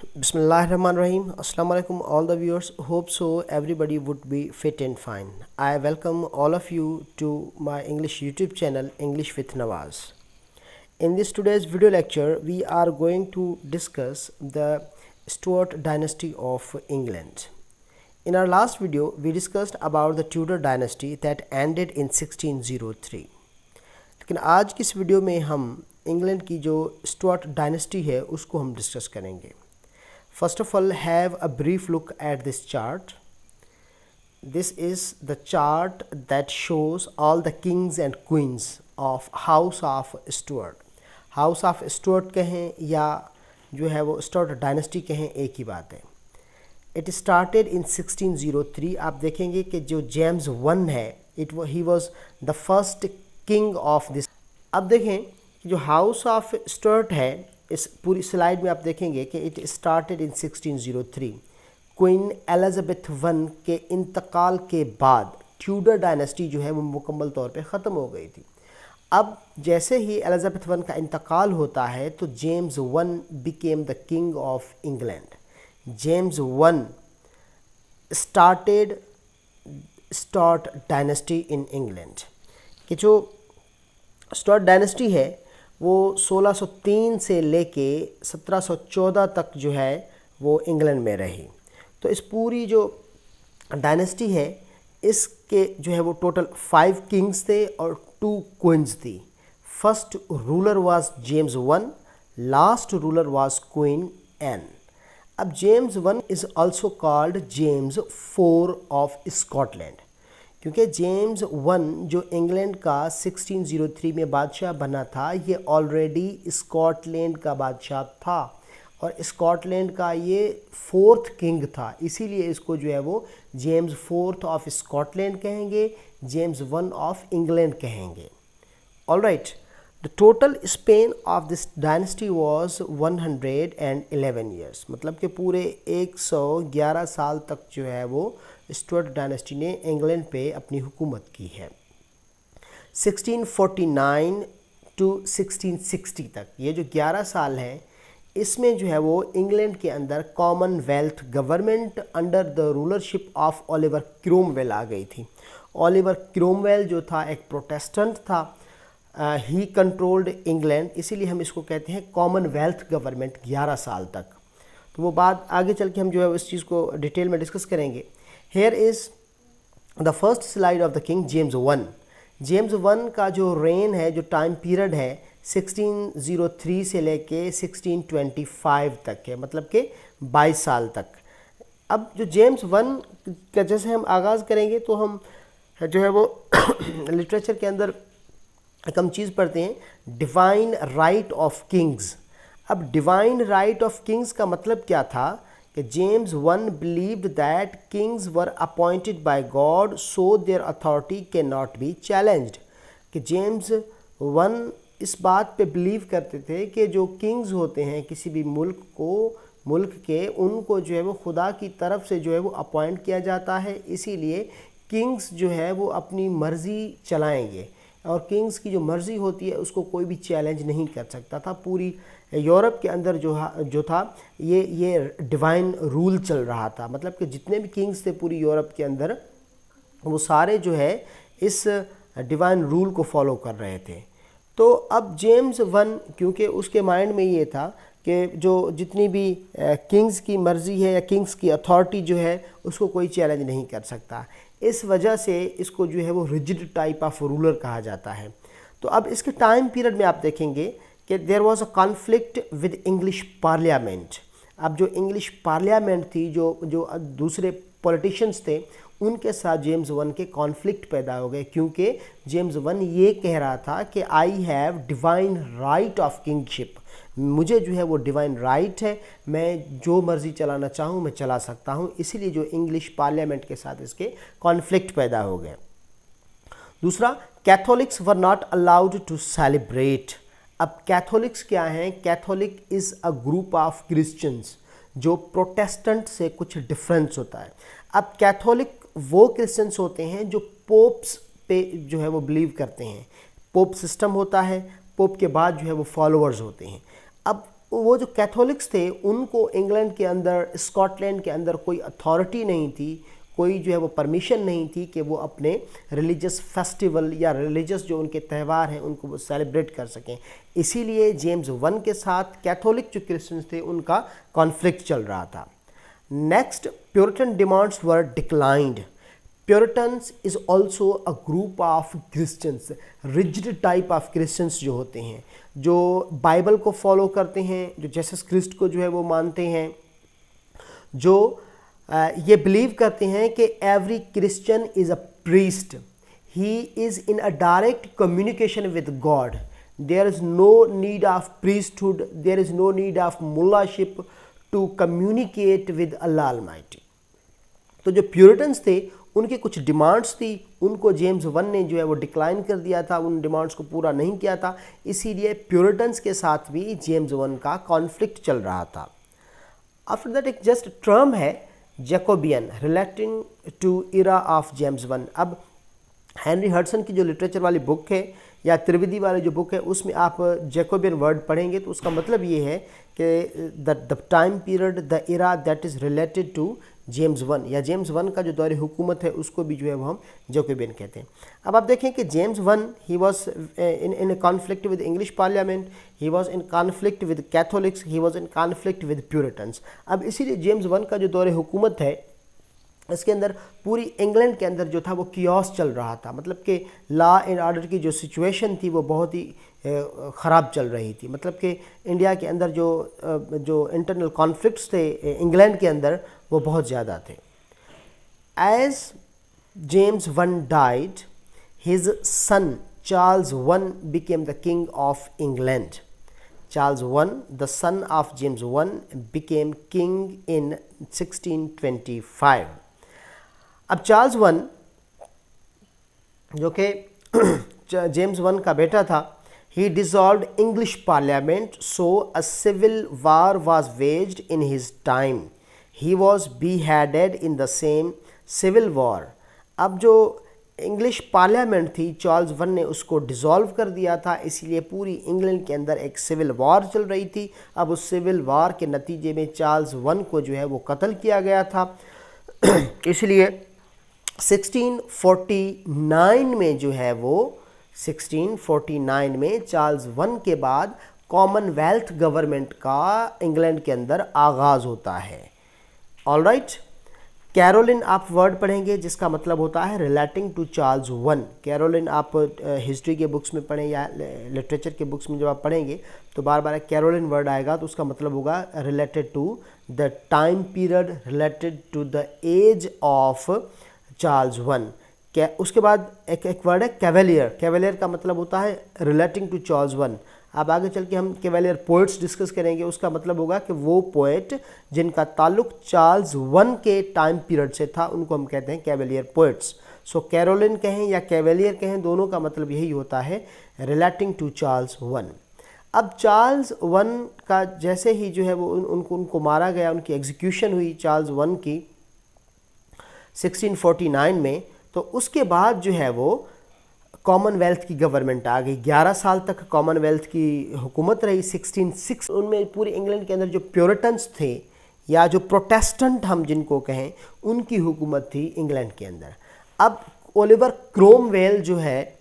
Bismillahirrahmanirrahim. Assalamu alaikum all the viewers. Hope so everybody would be fit and fine. I welcome all of you to my English YouTube channel English with Nawaz. In this today's video lecture we are going to discuss the Stuart dynasty of England. In our last video we discussed about the Tudor dynasty that ended in 1603. लेकिन आज की इस video में हम England की जो Stuart dynasty है उसको हम डिस्कस करेंगे. First of all, have a brief look at this chart. This is the chart that shows all the kings and queens of House of Stuart. House of Stuart कहें या जो है वो Stuart dynasty कहें, एक ही बात है. It started in 1603. आप देखेंगे कि जो जेम्स वन है he was the first king of this. अब देखें जो House of Stuart है, इस पूरी स्लाइड में आप देखेंगे कि it started in 1603. Queen Elizabeth one के इंतकाल के बाद ट्यूडर डायनेस्टी जो है वो मुकम्मल तौर पे ख़त्म हो गई थी. अब जैसे ही एलिजाबेथ वन का इंतकाल होता है तो James one became the king of England. James one started Stuart dynasty in England. कि जो स्टुअर्ट डायनेस्टी है वो 1603 से लेके 1714 तक जो है वो इंग्लैंड में रही. तो इस पूरी जो डायनेस्टी है इसके जो है वो टोटल 5 किंग्स थे और 2 क्वींस थी. First ruler was James one, last ruler was Queen Anne. अब James one is also called James four of Scotland, क्योंकि जेम्स वन जो इंग्लैंड का 1603 में बादशाह बना था ये ऑलरेडी स्कॉटलैंड का बादशाह था और स्कॉटलैंड का ये 4th किंग था. इसीलिए इसको जो है वो जेम्स 4th ऑफ स्कॉटलैंड कहेंगे, जेम्स वन ऑफ इंग्लैंड कहेंगे. All right. The total span of this dynasty was 111 years. मतलब कि पूरे 111 साल तक जो है वो स्टुअर्ट डायनेस्टी ने इंग्लैंड पे अपनी हुकूमत की है. 1649 टू 1660 तक ये जो 11 साल हैं इसमें जो है वो इंग्लैंड के अंदर commonwealth government under the rulership of Oliver Cromwell आ गई थी. ओलिवर क्रोमवेल जो था एक प्रोटेस्टेंट था. ही कंट्रोल्ड इंग्लैंड, इसीलिए हम इसको कहते हैं कॉमनवेल्थ गवर्नमेंट 11 साल तक. तो वो बात आगे चल के हम जो है इस चीज़ को डिटेल में डिस्कस करेंगे. Here is the first slide of the king James one. James one का जो रेन है, जो टाइम पीरियड है 1603 से लेके 1625 तक है, मतलब कि 22 साल तक. अब जो जेम्स वन का जैसे हम आगाज़ करेंगे तो हम जो है वो लिटरेचर के अंदर एक हम चीज़ पढ़ते हैं डिवाइन राइट ऑफ किंग्स. अब डिवाइन राइट ऑफ किंग्स का मतलब क्या था कि James one believed that Kings were appointed by God so there authority can not be challenged. कि जेम्स वन इस बात पे बिलीव करते थे कि जो किंग्स होते हैं किसी भी मुल्क के उनको जो है वो खुदा की तरफ से जो है वो अपॉइंट किया जाता है. इसीलिए किंग्स जो है वो अपनी मर्ज़ी चलाएंगे और किंग्स की जो मर्ज़ी होती है उसको कोई भी चैलेंज नहीं कर सकता था. पूरी यूरोप के अंदर जो था ये डिवाइन रूल चल रहा था. मतलब कि जितने भी किंग्स थे पूरी यूरोप के अंदर वो सारे जो है इस डिवाइन रूल को फॉलो कर रहे थे. तो अब जेम्स वन क्योंकि उसके माइंड में ये था कि जो जितनी भी किंग्स की मर्ज़ी है या किंग्स की अथॉरिटी जो है उसको कोई चैलेंज नहीं कर सकता. इस वजह से इसको जो है वो रिजिड टाइप ऑफ रूलर कहा जाता है. तो अब इसके टाइम पीरियड में आप देखेंगे कि there was a conflict with English parliament. अब जो इंग्लिश पार्लियामेंट थी, जो दूसरे पॉलिटिशियंस थे, उनके साथ जेम्स वन के कॉन्फ्लिक्ट पैदा हो गए क्योंकि जेम्स वन ये कह रहा था कि I have divine right of kingship. मुझे जो है वो डिवाइन राइट है, मैं जो मर्ज़ी चलाना चाहूँ मैं चला सकता हूँ. इसीलिए जो इंग्लिश पार्लियामेंट के साथ इसके कॉन्फ्लिक्ट पैदा हो गए. दूसरा, Catholics were not allowed to celebrate. अब कैथोलिक्स क्या हैं? Catholic is a group of Christians जो प्रोटेस्टेंट से कुछ डिफरेंस होता है. अब कैथोलिक वो क्रिश्चियंस होते हैं जो पोप्स पे जो है वो बिलीव करते हैं. पोप सिस्टम होता है, पोप के बाद जो है वो फॉलोअर्स होते हैं. अब वो जो कैथोलिक्स थे उनको इंग्लैंड के अंदर, स्कॉटलैंड के अंदर कोई अथॉरिटी नहीं थी, कोई जो है वो परमिशन नहीं थी कि वो अपने रिलीजियस फेस्टिवल या रिलीजियस जो उनके त्यौहार हैं उनको वो सेलिब्रेट कर सकें। इसीलिए जेम्स वन के साथ कैथोलिक जो क्रिश्चियंस थे उनका कॉन्फ्लिक्ट चल रहा था। Next, Puritan demands were declined. Puritans is also a group of Christians, rigid type of Christians जो होते हैं, जो बाइबल को फॉलो करते हैं, जो जीसस क्रिस्ट को जो है वो मानते हैं, जो ये बिलीव करते हैं कि every Christian is a priest, he is in a direct communication with God, there is no need of priesthood, there is no need of मुल्लाशिप to communicate with Allah almighty. तो जो प्यूरिटन्स थे उनकी कुछ डिमांड्स थी, उनको जेम्स वन ने जो है वो डिक्लाइन कर दिया था, उन डिमांड्स को पूरा नहीं किया था, इसीलिए प्यूरिटन्स के साथ भी जेम्स वन का कॉन्फ्लिक्ट चल रहा था। आफ्टर दैट एक जस्ट टर्म है Jacobean, relating to era of James one. अब हेनरी हडसन की जो लिटरेचर वाली बुक है या त्रिविधि वाली जो बुक है उसमें आप जैकोबियन वर्ड पढ़ेंगे तो उसका मतलब ये है कि the time period, the era that is related to James one, या जेम्स वन का जो दौर हुकूमत है उसको भी जो है वो हम जैकोबियन कहते हैं। अब आप देखें कि James one he was in conflict with English parliament, he was in conflict with Catholics, he was in conflict with Puritans. अब इसीलिए जेम्स वन का जो दौर हुकूमत है इसके अंदर पूरी इंग्लैंड के अंदर जो था वो कियोस चल रहा था, मतलब कि लॉ एंड ऑर्डर की जो सिचुएशन थी वो बहुत ही ख़राब चल रही थी। मतलब कि इंडिया के अंदर जो इंटरनल कॉन्फ्लिक्ट्स थे इंग्लैंड के अंदर वो बहुत ज़्यादा थे। As James one died, his son Charles one became the king of England. Charles I, the son of James I, became king in 1625. अब चार्ल्स वन जो कि जेम्स वन का बेटा था, he dissolved English parliament, so a civil war was waged in his time. He was beheaded in the same civil war. अब जो English parliament थी Charles one ने उसको डिसॉल्व कर दिया था, इसीलिए पूरी इंग्लैंड के अंदर एक सिविल वार चल रही थी। अब उस सिविल वार के नतीजे में चार्ल्स वन को जो है वो कत्ल किया गया था। इसलिए 1649 में जो है वो 1649 में चार्ल्स वन के बाद कॉमनवेल्थ गवर्नमेंट का इंग्लैंड के अंदर आगाज़ होता है। ऑल राइट, कैरोलिन आप वर्ड पढ़ेंगे जिसका मतलब होता है relating to Charles one. Caroline आप हिस्ट्री के बुक्स में पढ़ें या लिटरेचर के बुक्स में जब आप पढ़ेंगे तो बार बार कैरोलिन वर्ड आएगा तो उसका मतलब होगा related to the time period, related to the age of Charles one. उसके बाद एक वर्ड है कैवेलियर। कैवेलियर का मतलब होता है रिलेटिंग टू चार्ल्स वन। अब आगे चल के हम कैवेलियर पोइट्स डिस्कस करेंगे, उसका मतलब होगा कि वो पोइट जिनका ताल्लुक चार्ल्स वन के टाइम पीरियड से था उनको हम कहते हैं कैवेलियर पोइट्स। सो कैरोलिन कहें या कैवेलियर कहें, दोनों का मतलब यही होता है रिलेटिंग टू चार्ल्स वन। अब चार्ल्स वन का जैसे ही जो है वो उनको मारा गया, उनकी एग्जीक्यूशन हुई चार्ल्स वन की 1649 में, तो उसके बाद जो है वो कॉमनवेल्थ की गवर्नमेंट आ गई। 11 साल तक कॉमनवेल्थ की हुकूमत रही। 1606 उनमें पूरे इंग्लैंड के अंदर जो प्यूरिटन्स थे या जो प्रोटेस्टेंट हम जिनको कहें उनकी हुकूमत थी इंग्लैंड के अंदर। अब ओलिवर क्रोमवेल जो है,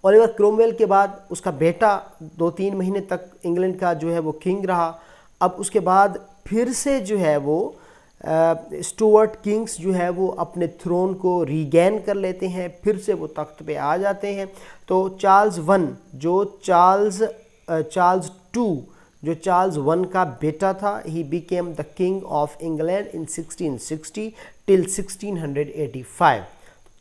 ओलिवर क्रोमवेल के बाद उसका बेटा 2-3 महीने तक इंग्लैंड का जो है वो किंग रहा। अब उसके बाद फिर से जो है वो स्टुअर्ट किंग्स जो है वो अपने थ्रोन को रीगेन कर लेते हैं, फिर से वो तख्त पे आ जाते हैं। तो चार्ल्स वन जो चार्ल्स टू जो चार्ल्स वन का बेटा था, he became the king of England in 1660 till 1685।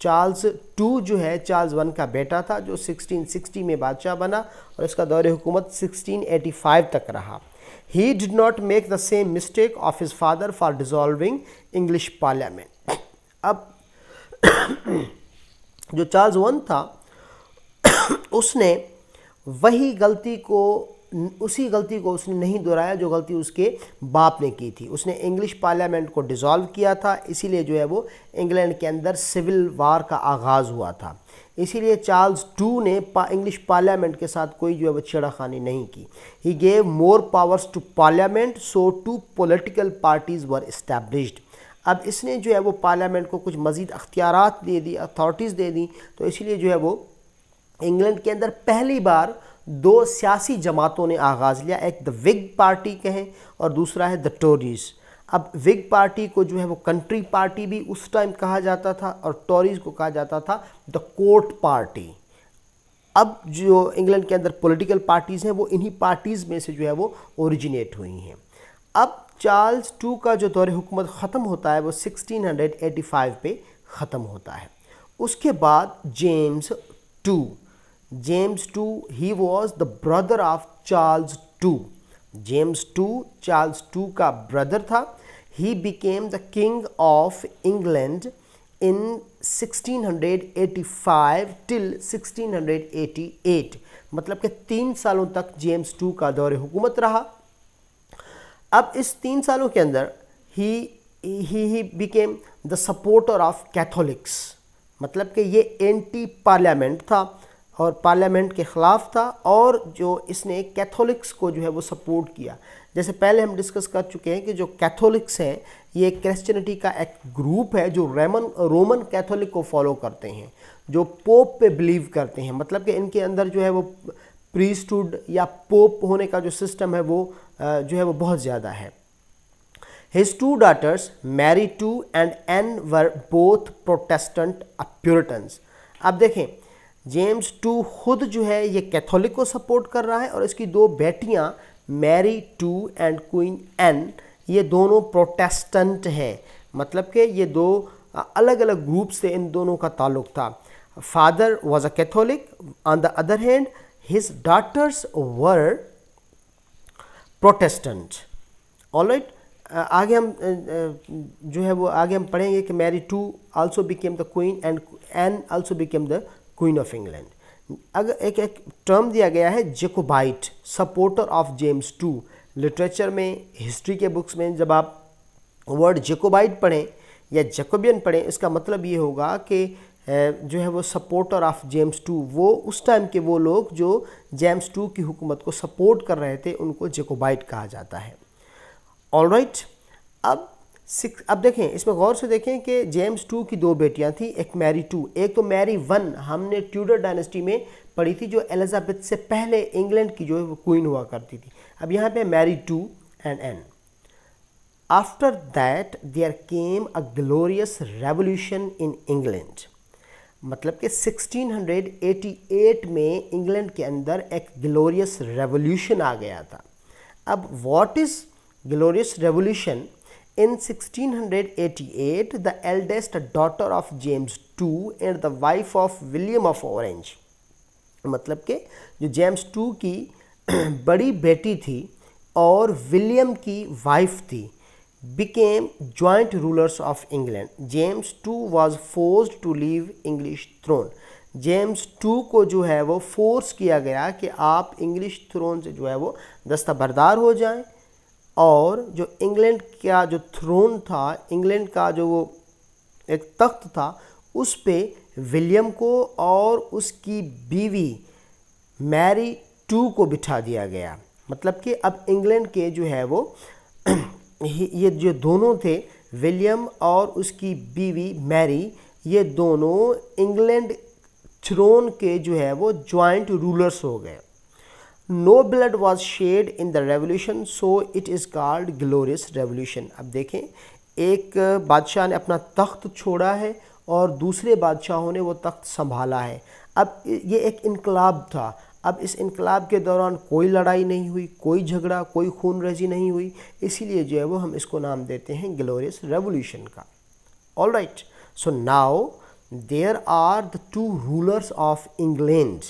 Charles to जो है चार्ल्स वन का बेटा था जो 1660 में बादशाह बना और इसका दौर हुकूमत 1685 तक रहा। He did not make the same mistake of his father for dissolving English Parliament. अब जो चार्ल्स वन था उसने वही गलती को उसी गलती को उसने नहीं दोहराया जो गलती उसके बाप ने की थी। उसने इंग्लिश पार्लियामेंट को डिसॉल्व किया था, इसीलिए जो है वो इंग्लैंड के अंदर सिविल वार का आगाज़ हुआ था। इसीलिए चार्ल्स टू ने इंग्लिश पार्लियामेंट के साथ कोई जो है वो छेड़खानी नहीं की। He gave more powers to parliament, so two political parties were established. अब इसने जो है वो पार्लियामेंट को कुछ मज़ीद अख्तियारात दे दी, अथॉरिटीज़ दे दी, तो इसीलिए जो है वो इंग्लैंड के अंदर पहली बार दो सियासी जमातों ने आगाज़ लिया, एक द विग पार्टी कहें और दूसरा है द टोरीज़। अब विग पार्टी को जो है वो कंट्री पार्टी भी उस टाइम कहा जाता था और टोरीज़ को कहा जाता था द कोर्ट पार्टी। अब जो इंग्लैंड के अंदर पॉलिटिकल पार्टीज़ हैं वो इन्हीं पार्टीज़ में से जो है वो ओरिजिनेट हुई हैं। अब चार्ल्स टू का जो दौर हुकूमत ख़त्म होता है वो 1685 पे ख़त्म होता है। उसके बाद James two he was the brother of Charles two. James two Charles two का ब्रदर था। He became the king of England in 1685 till 1688, मतलब कि 3 सालों तक जेम्स टू का दौर हुकूमत रहा। अब इस 3 सालों के अंदर ही became the supporter of Catholics, मतलब कि ये एंटी पार्लियामेंट था और पार्लियामेंट के ख़िलाफ़ था, और जो इसने कैथोलिक्स को जो है वो सपोर्ट किया। जैसे पहले हम डिस्कस कर चुके हैं कि जो कैथोलिक्स हैं ये क्रिश्चियनिटी का एक ग्रुप है जो रोमन कैथोलिक को फॉलो करते हैं, जो पोप पे बिलीव करते हैं, मतलब कि इनके अंदर जो है वो प्रीस्टहुड या पोप होने का जो सिस्टम है वो जो है वो बहुत ज़्यादा है। His 2 daughters, Mary II and Anne, were both Protestant Puritans। अब देखें जेम्स टू खुद जो है ये कैथोलिक को सपोर्ट कर रहा है और इसकी 2 बेटियां Mary two and Queen Anne ये दोनों प्रोटेस्टेंट हैं, मतलब कि ये 2 अलग अलग ग्रुप से इन दोनों का ताल्लुक था। Father was a Catholic, on the other hand his daughters were Protestant. Alright, आगे हम जो है वो आगे हम पढ़ेंगे कि Mary two also became the queen and Anne also became the queen of England. अगर एक टर्म दिया गया है Jacobite, supporter of James two. Literature में, हिस्ट्री के बुक्स में जब आप वर्ड जेकोबाइट पढ़ें या जेकोबियन पढ़ें, इसका मतलब ये होगा कि जो है वो सपोर्टर ऑफ जेम्स टू, वो उस टाइम के वो लोग जो जेम्स टू की हुकूमत को सपोर्ट कर रहे थे उनको जेकोबाइट कहा जाता है। ऑलराइट, अब देखें, इसमें गौर से देखें कि जेम्स टू की 2 बेटियां थी, एक मैरी टू, एक तो मैरी वन हमने ट्यूडर डायनेस्टी में पढ़ी थी जो एलिजाबेथ से पहले इंग्लैंड की जो है वो क्वीन हुआ करती थी। अब यहाँ पे Mary two and Anne. After that there came a glorious revolution in England, मतलब कि 1688 में इंग्लैंड के अंदर एक ग्लोरियस रेवोल्यूशन आ गया था। अब what is glorious revolution? In 1688, the eldest daughter of James II and the wife of William of Orange, मतलब कि जो जेम्स टू की बड़ी बेटी थी और विलियम की वाइफ थी, became joint rulers of England. James II was forced to leave English throne. James two को जो है वो फोर्स किया गया कि आप इंग्लिश थ्रोन से जो है वो दस्तबरदार हो जाएं, और जो इंग्लैंड का जो थ्रोन था, इंग्लैंड का जो वो एक तख्त था, उस पे विलियम को और उसकी बीवी मैरी टू को बिठा दिया गया। मतलब कि अब इंग्लैंड के जो है वो ये जो दोनों थे, विलियम और उसकी बीवी मैरी, ये दोनों इंग्लैंड थ्रोन के जो है वो जॉइंट रूलर्स हो गए। No blood was shed in the revolution, so it is called glorious revolution। अब देखें, एक बादशाह ने अपना तख्त छोड़ा है और दूसरे बादशाहों ने वो तख्त संभाला है। अब ये एक इनकलाब था। अब इस इनकलाब के दौरान कोई लड़ाई नहीं हुई, कोई झगड़ा, कोई खून रेजी नहीं हुई, इसीलिए जो है वो हम इसको नाम देते हैं ग्लोरियस रेवोल्यूशन का। All right, so now there are the 2 rulers of England.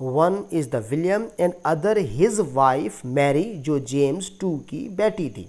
One is the William and other his wife Mary, जो जेम्स टू की बेटी थी।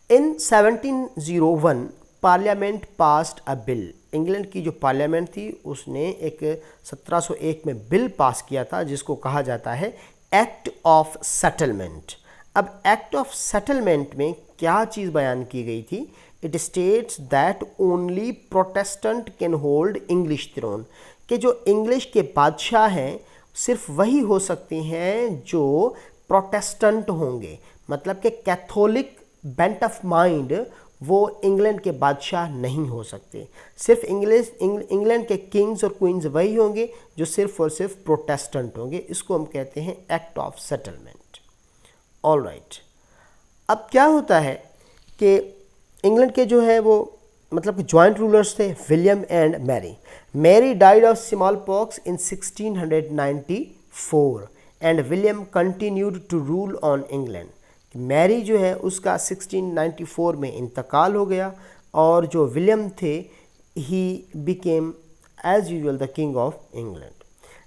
In 1701 parliament passed a bill. England की जो पार्लियामेंट थी उसने एक 1701 में बिल पास किया था जिसको कहा जाता है एक्ट ऑफ सेटलमेंट। अब एक्ट ऑफ सेटलमेंट में क्या चीज़ बयान की गई थी? It states that only Protestant can hold English throne, कि जो इंग्लिश के बादशाह हैं सिर्फ वही हो सकते हैं जो प्रोटेस्टेंट होंगे, मतलब कि कैथोलिक बेंट ऑफ माइंड वो इंग्लैंड के बादशाह नहीं हो सकते। सिर्फ इंग्लैंड के किंग्स और क्वींस वही होंगे जो सिर्फ और सिर्फ प्रोटेस्टेंट होंगे। इसको हम कहते हैं act of settlement. All right, अब क्या होता है कि इंग्लैंड के जो है वो मतलब कि जॉइंट रूलर्स थे William and Mary. Mary died of smallpox in 1694 and William continued to rule on England. Mary जो है उसका 1694 में इंतकाल हो गया और जो विलियम थे he became as usual the king of England.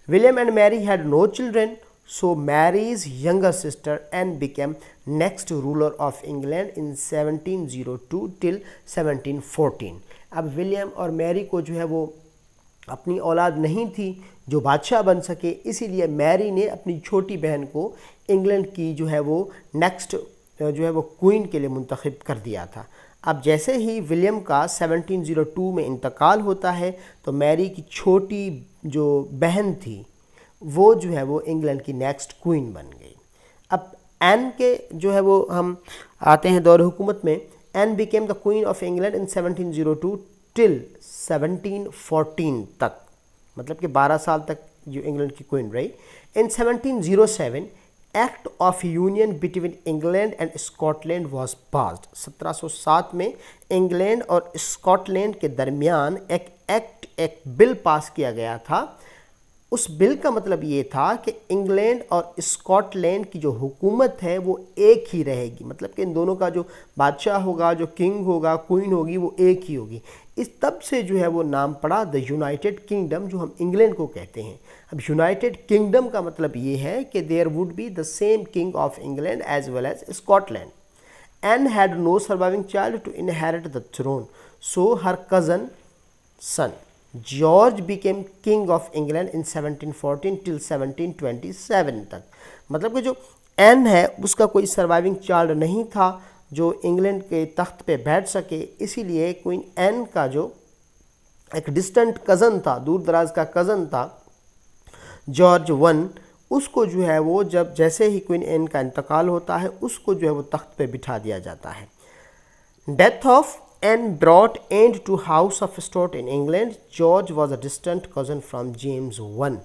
William and Mary had no children, so Mary's younger sister Anne became next ruler of England in 1702 till 1714। अब विलियम और मैरी को जो है वो अपनी औलाद नहीं थी जो बादशाह बन सके, इसीलिए मैरी ने अपनी छोटी बहन को इंग्लैंड की जो है वो नेक्स्ट जो है वो क्वीन के लिए मुंतखब कर दिया था। अब जैसे ही विलियम का 1702 में इंतकाल होता है तो मैरी की छोटी जो बहन थी वो जो है वो इंग्लैंड की नेक्स्ट क्वीन बन गई। अब एन के जो है वो हम आते हैं दौर हुकूमत में। Anne became the queen of England in 1702 till 1714 तक, मतलब कि 12 साल तक जो इंग्लैंड की क्वीन रही। इन 1707 act of union between England and Scotland was passed. 1707 में इंग्लैंड और स्कॉटलैंड के दरमियान एक बिल पास किया गया था। उस बिल का मतलब ये था कि इंग्लैंड और स्कॉटलैंड की जो हुकूमत है वो एक ही रहेगी, मतलब कि इन दोनों का जो बादशाह होगा, जो किंग होगा, क्वीन होगी, वो एक ही होगी। इस तब से जो है वो नाम पड़ा द यूनाइटेड किंगडम, जो हम इंग्लैंड को कहते हैं। अब यूनाइटेड किंगडम का मतलब ये है कि there would be the same king of England as well as Scotland. Anne had no surviving child to inherit the throne, so her cousin son George became king of England in 1714 till 1727 तक। मतलब कि जो N है उसका कोई surviving child नहीं था जो इंग्लैंड के तख्त पे बैठ सके, इसीलिए क्वीन एन का जो एक डिस्टेंट कज़न था, दूर दराज का कज़न था जॉर्ज वन, उसको जो है वो जब जैसे ही क्वीन एन का इंतकाल होता है उसको जो है वो तख्त पे बिठा दिया जाता है। Death of Anne brought end to House of Stuart in England. George was a distant cousin from James I।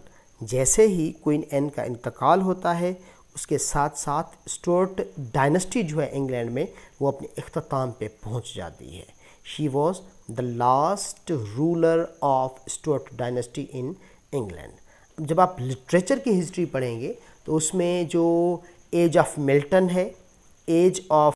जैसे ही क्वीन एन का इंतकाल होता है उसके साथ साथ स्टुअर्ट डायनेस्टी जो है इंग्लैंड में वो अपने इख्तिताम पे पहुंच जाती है। She was the last ruler of Stuart dynasty in England. जब आप लिटरेचर की हिस्ट्री पढ़ेंगे तो उसमें जो एज ऑफ मिल्टन है, एज ऑफ